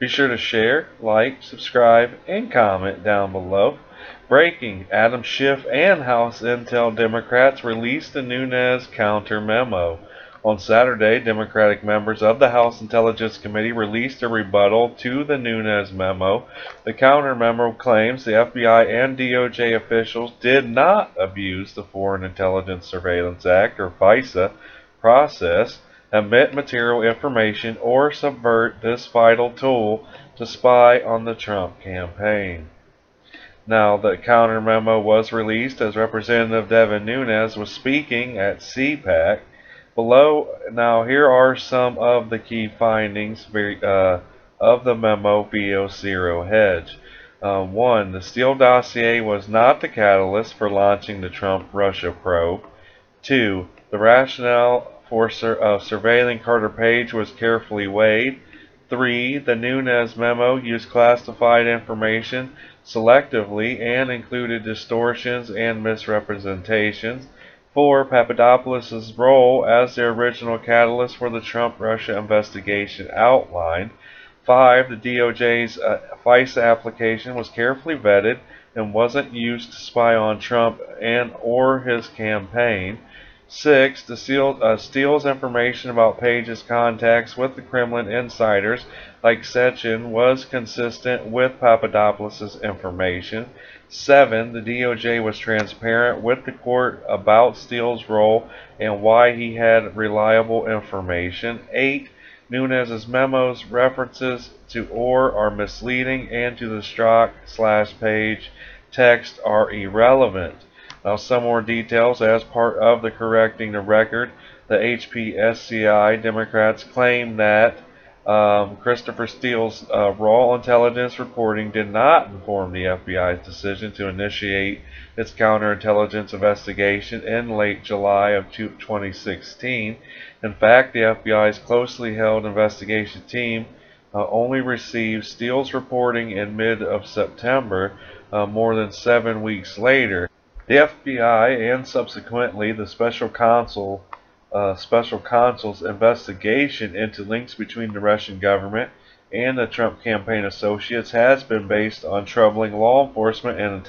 Be sure to share, like, subscribe, and comment down below. Breaking: Adam Schiff and House Intel Democrats released the Nunes Counter-Memo. On Saturday, Democratic members of the House Intelligence Committee released a rebuttal to the Nunes memo. The counter-memo claims the FBI and DOJ officials did not abuse the Foreign Intelligence Surveillance Act, or FISA, process, omit material information, or subvert this vital tool to spy on the Trump campaign. Now, the counter-memo was released as Representative Devin Nunes was speaking at CPAC. Now here are some of the key findings of the memo via Zero Hedge. 1. The Steele dossier was not the catalyst for launching the Trump-Russia probe. 2. The rationale for surveilling Carter Page was carefully weighed. 3. The Nunes memo used classified information selectively and included distortions and misrepresentations. 4. Papadopoulos' role as the original catalyst for the Trump-Russia investigation outlined. 5. The DOJ's FISA application was carefully vetted and wasn't used to spy on Trump and or his campaign. 6. Steele's information about Page's contacts with the Kremlin insiders like Sechin was consistent with Papadopoulos' information. 7. The DOJ was transparent with the court about Steele's role and why he had reliable information. 8. Nunes' memos references to or are misleading and to the Strzok/Page text are irrelevant. Now, some more details. As part of the correcting the record, the HPSCI Democrats claim that Christopher Steele's raw intelligence reporting did not inform the FBI's decision to initiate its counterintelligence investigation in late July of 2016. In fact, the FBI's closely held investigation team only received Steele's reporting in mid-September, more than 7 weeks later. The FBI and subsequently the special counsel's investigation into links between the Russian government and the Trump campaign associates has been based on troubling law enforcement and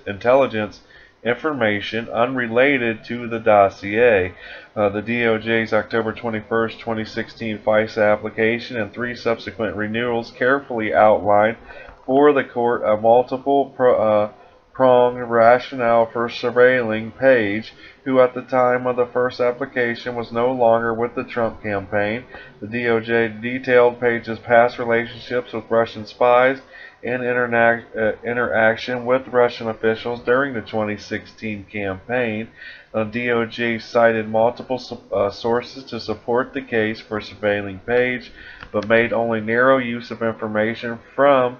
intelligence information unrelated to the dossier. The DOJ's October 21, 2016 FISA application and 3 subsequent renewals carefully outlined for the court a multiple pronged rationale for surveilling Page, who at the time of the first application was no longer with the Trump campaign. The DOJ detailed Page's past relationships with Russian spies and interaction with Russian officials during the 2016 campaign. DOJ cited multiple sources to support the case for surveilling Page, but made only narrow use of information from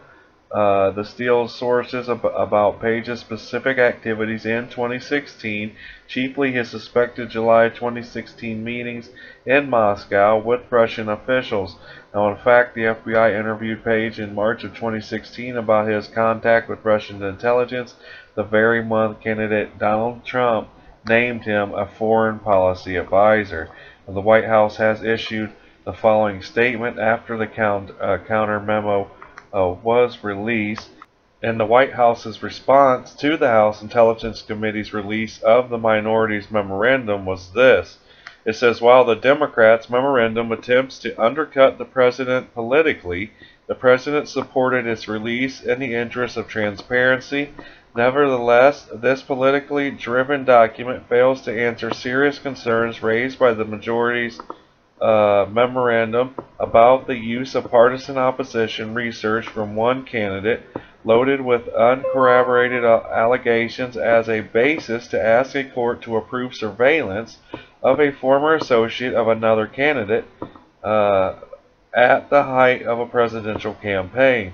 the Steele sources about Page's specific activities in 2016, chiefly his suspected July 2016 meetings in Moscow with Russian officials. Now, in fact, the FBI interviewed Page in March of 2016 about his contact with Russian intelligence, the very month candidate Donald Trump named him a foreign policy advisor. The White House has issued the following statement after the counter memo was released. And the White House's response to the House Intelligence Committee's release of the minority's memorandum was this. It says, while the Democrats' memorandum attempts to undercut the president politically, the president supported its release in the interest of transparency. Nevertheless, this politically driven document fails to answer serious concerns raised by the majority's memorandum about the use of partisan opposition research from one candidate loaded with uncorroborated allegations as a basis to ask a court to approve surveillance of a former associate of another candidate at the height of a presidential campaign.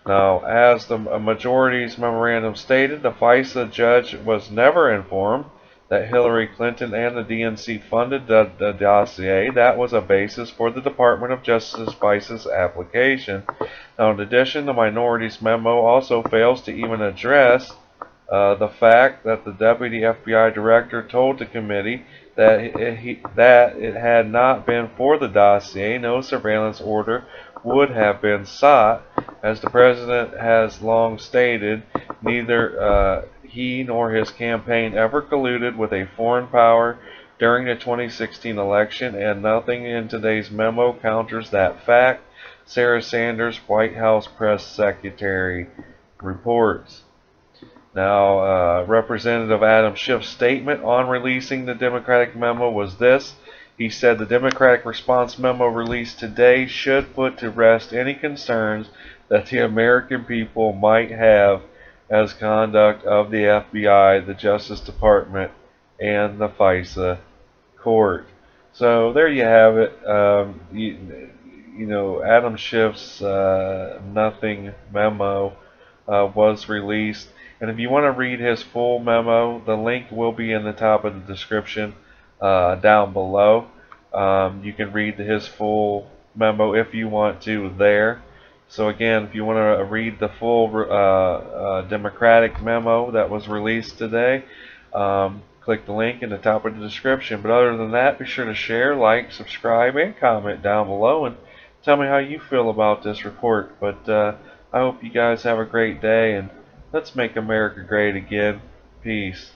Now, as the majority's memorandum stated, the FISA judge was never informed that Hillary Clinton and the DNC funded the dossier. That was a basis for the Department of Justice FISA's application. Now, in addition, the minority's memo also fails to even address the fact that the Deputy FBI Director told the committee that it had not been for the dossier, no surveillance order would have been sought. As the president has long stated, neither he nor his campaign ever colluded with a foreign power during the 2016 election, and nothing in today's memo counters that fact, Sarah Sanders, White House press secretary, reports. Now, Representative Adam Schiff's statement on releasing the Democratic memo was this. He said the Democratic response memo released today should put to rest any concerns that the American people might have as conduct of the FBI, the Justice Department, and the FISA court. So there you have it. You know, Adam Schiff's nothing memo was released. And if you want to read his full memo, the link will be in the top of the description down below. You can read his full memo if you want to there. So again, if you want to read the full Democratic memo that was released today, click the link in the top of the description. But other than that, be sure to share, like, subscribe, and comment down below, and tell me how you feel about this report. But I hope you guys have a great day, and let's make America great again. Peace.